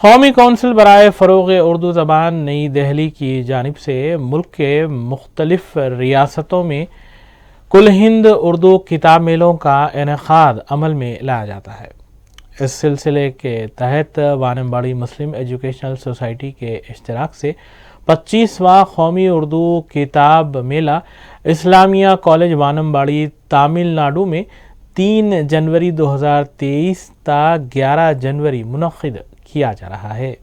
قومی کونسل برائے فروغ اردو زبان نئی دہلی کی جانب سے ملک کے مختلف ریاستوں میں کل ہند اردو کتاب میلوں کا انعقاد عمل میں لایا جاتا ہے۔ اس سلسلے کے تحت وانمباڑی مسلم ایجوکیشنل سوسائٹی کے اشتراک سے 25واں قومی اردو کتاب میلہ اسلامیہ کالج وانمباڑی تامل ناڈو میں 3 جنوری 2023 تا 11 جنوری منعقد کیا جا رہا ہے۔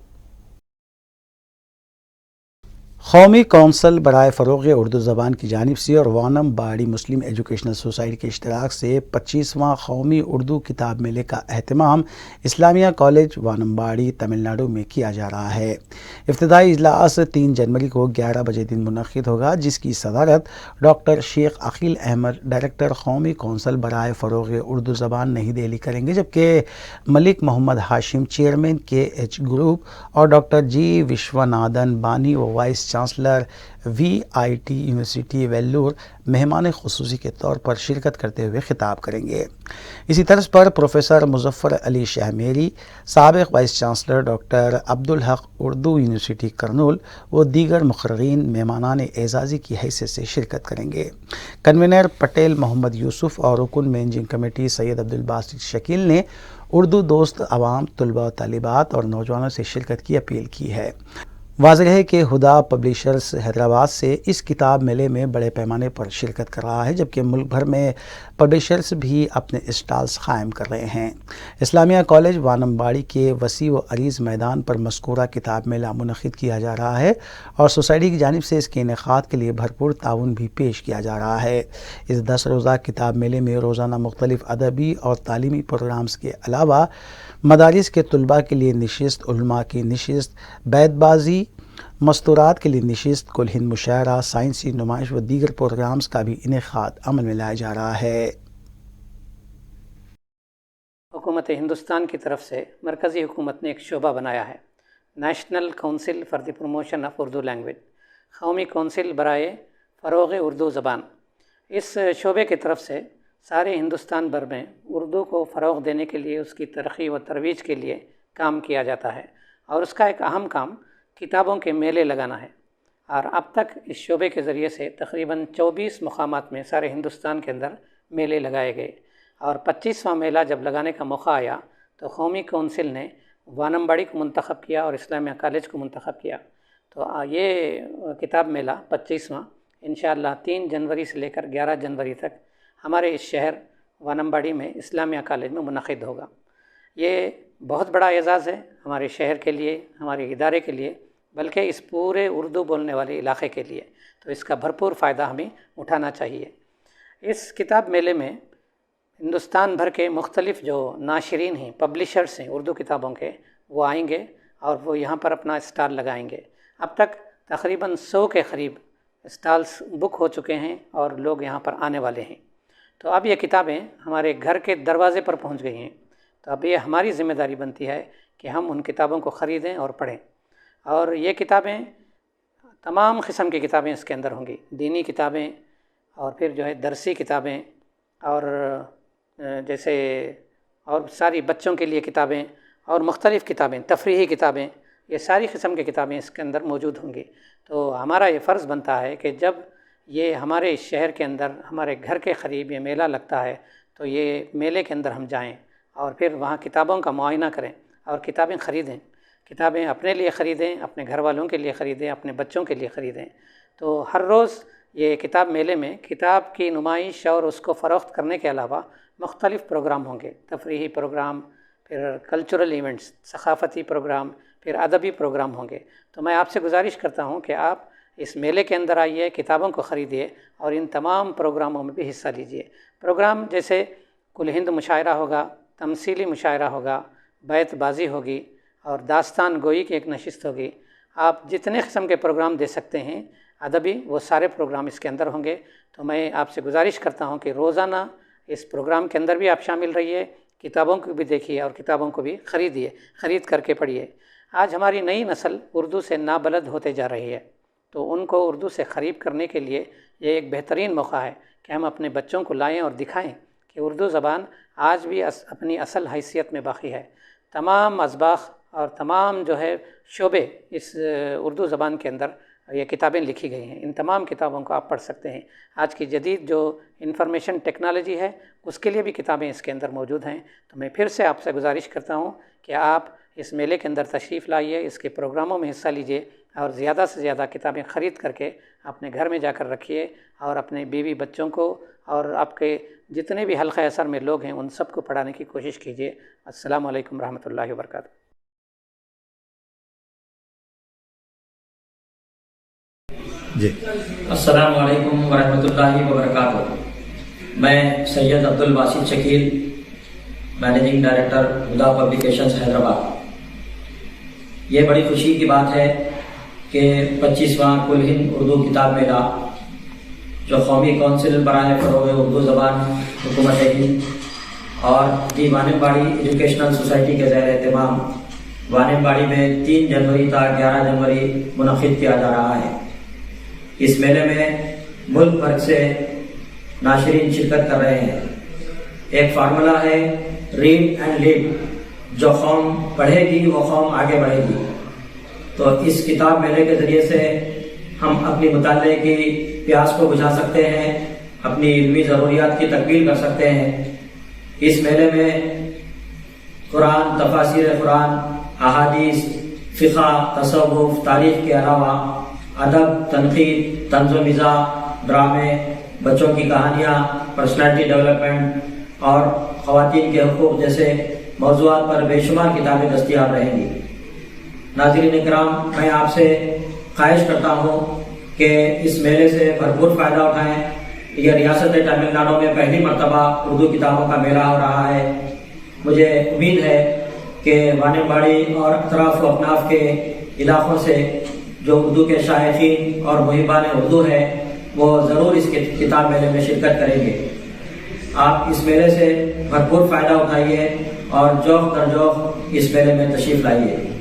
قومی کونسل برائے فروغ اردو زبان کی جانب سے اور وانمباڑی مسلم ایجوکیشنل سوسائٹی کے اشتراک سے 25واں قومی اردو کتاب میلے کا اہتمام اسلامیہ کالج وانمباڑی تمل ناڈو میں کیا جا رہا ہے۔ ابتدائی اجلاس 3 جنوری کو 11 بجے دن منعقد ہوگا، جس کی صدارت ڈاکٹر شیخ عقیل احمد ڈائریکٹر قومی کونسل برائے فروغ اردو زبان نئی دہلی کریں گے، جبکہ ملک محمد ہاشم چیئرمین KH گروپ اور ڈاکٹر جی وشوانادن بانی و vice chancellor VIT university Vellore مہمان خصوصی کے طور پر شرکت کرتے ہوئے خطاب کریں گے۔ اسی طرز پر پروفیسر مظفر علی شاہ میری، سابق vice chancellor doctor Abdulhaq Urdu university Kurnool و دیگر مقررین مہمانان اعزازی کی حیثیت سے شرکت کریں گے۔ کنوینر پٹیل محمد یوسف اور رکن مینیجنگ کمیٹی سید عبدالباسط شکیل نے اردو دوست عوام، طلباء و طالبات اور نوجوانوں سے شرکت کی اپیل کی ہے۔ واضح ہے کہ ہدا پبلیشرز حیدرآباد سے اس کتاب میلے میں بڑے پیمانے پر شرکت کر رہا ہے، جبکہ ملک بھر میں پبلیشرز بھی اپنے اسٹالز قائم کر رہے ہیں۔ اسلامیہ کالج وانمباڑی کے وسیع و عریض میدان پر مذکورہ کتاب میلہ منعقد کیا جا رہا ہے اور سوسائٹی کی جانب سے اس کے انعقاد کے لیے بھرپور تعاون بھی پیش کیا جا رہا ہے۔ اس 10 روزہ کتاب میلے میں روزانہ مختلف ادبی اور تعلیمی پروگرامز کے علاوہ مدارس کے طلباء کے لیے نشست، علماء کی نشست، بیت بازی، مستورات کے لیے نشست، کل ہند مشاعرہ، سائنسی نمائش و دیگر پروگرامز کا بھی انعقاد عمل میں لایا جا رہا ہے۔ حکومت ہندوستان کی طرف سے مرکزی حکومت نے ایک شعبہ بنایا ہے، national council for the promotion of Urdu language, قومی کونسل برائے فروغ اردو زبان۔ اس شعبے کی طرف سے سارے ہندوستان بھر میں اردو کو فروغ دینے کے لیے، اس کی ترقی و ترویج کے لیے کام کیا جاتا ہے، اور اس کا ایک اہم کام کتابوں کے میلے لگانا ہے۔ اور اب تک اس شعبے کے ذریعے سے تقریباً 24 مقامات میں سارے ہندوستان کے اندر میلے لگائے گئے، اور 25واں میلہ جب لگانے کا موقع آیا تو قومی کونسل نے وانمباڑی کو منتخب کیا اور اسلامیہ کالج کو منتخب کیا۔ تو یہ کتاب میلہ 25واں انشاءاللہ 3 جنوری سے لے کر 11 جنوری تک ہمارے اس شہر وانمباڑی میں اسلامیہ کالج میں منعقد ہوگا۔ یہ بہت بڑا اعزاز ہے ہمارے شہر کے لیے، ہمارے ادارے کے لیے، بلکہ اس پورے اردو بولنے والے علاقے کے لیے، تو اس کا بھرپور فائدہ ہمیں اٹھانا چاہیے۔ اس کتاب میلے میں ہندوستان بھر کے مختلف جو ناشرین ہیں، پبلیشرز ہیں اردو کتابوں کے، وہ آئیں گے اور وہ یہاں پر اپنا اسٹال لگائیں گے۔ اب تک تقریباً 100 کے قریب اسٹالز بک ہو چکے ہیں اور لوگ یہاں پر آنے والے ہیں۔ تو اب یہ کتابیں ہمارے گھر کے دروازے پر پہنچ گئی ہیں، تو اب یہ ہماری ذمہ داری بنتی ہے کہ ہم ان کتابوں کو خریدیں اور پڑھیں۔ اور یہ کتابیں تمام قسم کی کتابیں اس کے اندر ہوں گی، دینی کتابیں، اور پھر جو ہے درسی کتابیں، اور جیسے اور ساری بچوں کے لیے کتابیں، اور مختلف کتابیں، تفریحی کتابیں، یہ ساری قسم کی کتابیں اس کے اندر موجود ہوں گی۔ تو ہمارا یہ فرض بنتا ہے کہ جب یہ ہمارے اس شہر کے اندر ہمارے گھر کے قریب یہ میلہ لگتا ہے تو یہ میلے کے اندر ہم جائیں اور پھر وہاں کتابوں کا معائنہ کریں اور کتابیں خریدیں، کتابیں اپنے لیے خریدیں، اپنے گھر والوں کے لیے خریدیں، اپنے بچوں کے لیے خریدیں۔ تو ہر روز یہ کتاب میلے میں کتاب کی نمائش اور اس کو فروخت کرنے کے علاوہ مختلف پروگرام ہوں گے، تفریحی پروگرام، پھر کلچرل ایونٹس، ثقافتی پروگرام، پھر ادبی پروگرام ہوں گے۔ تو میں آپ سے گزارش کرتا ہوں کہ آپ اس میلے کے اندر آئیے، کتابوں کو خریدیے اور ان تمام پروگراموں میں بھی حصہ لیجیے۔ پروگرام جیسے کل ہند مشاعرہ ہوگا، تمثیلی مشاعرہ ہوگا، بیت بازی ہوگی، اور داستان گوئی کی ایک نشست ہوگی۔ آپ جتنے قسم کے پروگرام دے سکتے ہیں ادبی، وہ سارے پروگرام اس کے اندر ہوں گے۔ تو میں آپ سے گزارش کرتا ہوں کہ روزانہ اس پروگرام کے اندر بھی آپ شامل رہیے، کتابوں کو بھی دیکھیے اور کتابوں کو بھی خریدیے، خرید کر کے پڑھیے۔ آج ہماری نئی نسل اردو سے نابلد ہوتے جا رہی ہے، تو ان کو اردو سے قریب کرنے کے لیے یہ ایک بہترین موقع ہے کہ ہم اپنے بچوں کو لائیں اور دکھائیں کہ اردو زبان آج بھی اپنی اصل حیثیت میں باقی ہے۔ تمام اسباق اور تمام جو ہے شعبے اس اردو زبان کے اندر یہ کتابیں لکھی گئی ہیں. ان تمام کتابوں کو آپ پڑھ سکتے ہیں. آج کی جدید جو انفارمیشن ٹیکنالوجی ہے اس کے لیے بھی کتابیں اس کے اندر موجود ہیں. تو میں پھر سے آپ سے گزارش کرتا ہوں کہ آپ اس میلے کے اندر تشریف لائیے، اس کے پروگراموں میں حصہ لیجیے اور زیادہ سے زیادہ کتابیں خرید کر کے اپنے گھر میں جا کر رکھیے اور اپنے بیوی بچوں کو اور آپ کے جتنے بھی حلقہ اثر میں لوگ ہیں ان سب کو پڑھانے کی کوشش کیجیے. السلام علیکم ورحمۃ اللہ وبرکاتہ. جی السلام علیکم ورحمۃ اللہ وبرکاتہ. میں Syed Abdul Basit Shakeel, managing director Huda publications Hyderabad. یہ بڑی خوشی کی بات ہے کہ 25واں کل ہند اردو کتاب میلہ جو قومی کونسل برائے فروغ اردو زبان حکومت ہند اور دی وانم باڑی ایجوکیشنل سوسائٹی کے زیر اہتمام وانم باڑی میں 3 جنوری تا 11 جنوری منعقد کیا جا رہا ہے. اس میلے میں ملک بھر سے ناشرین شرکت کر رہے ہیں. ایک فارمولہ ہے ریڈ اینڈ لیڈ، جو قوم پڑھے گی وہ قوم آگے بڑھے گی. تو اس کتاب میلے کے ذریعے سے ہم اپنی مطالعے کی پیاس کو بجھا سکتے ہیں، اپنی علمی ضروریات کی تکمیل کر سکتے ہیں. اس میلے میں قرآن، تفاسیر قرآن، احادیث، فقہ، تصوف، تاریخ کے علاوہ ادب، تنقید، طنز و مزاح، ڈرامے، بچوں کی کہانیاں، پرسنالٹی ڈیولپمنٹ اور خواتین کے حقوق جیسے موضوعات پر بے شمار کتابیں دستیاب رہیں گی. ناظرین اکرام، میں آپ سے خواہش کرتا ہوں کہ اس میلے سے بھرپور فائدہ اٹھائیں. یہ ریاست تمل ناڈو میں پہلی مرتبہ اردو کتابوں کا میلہ ہو رہا ہے. مجھے امید ہے کہ وانم باڑی اور اطراف و اکناف کے علاقوں سے جو اردو کے شائقین اور محبان اردو ہیں وہ ضرور اس کتاب میلے میں شرکت کریں گے. آپ اس میلے سے بھرپور فائدہ اٹھائیے اور جوق در جوق اس میلے میں تشریف لائیے.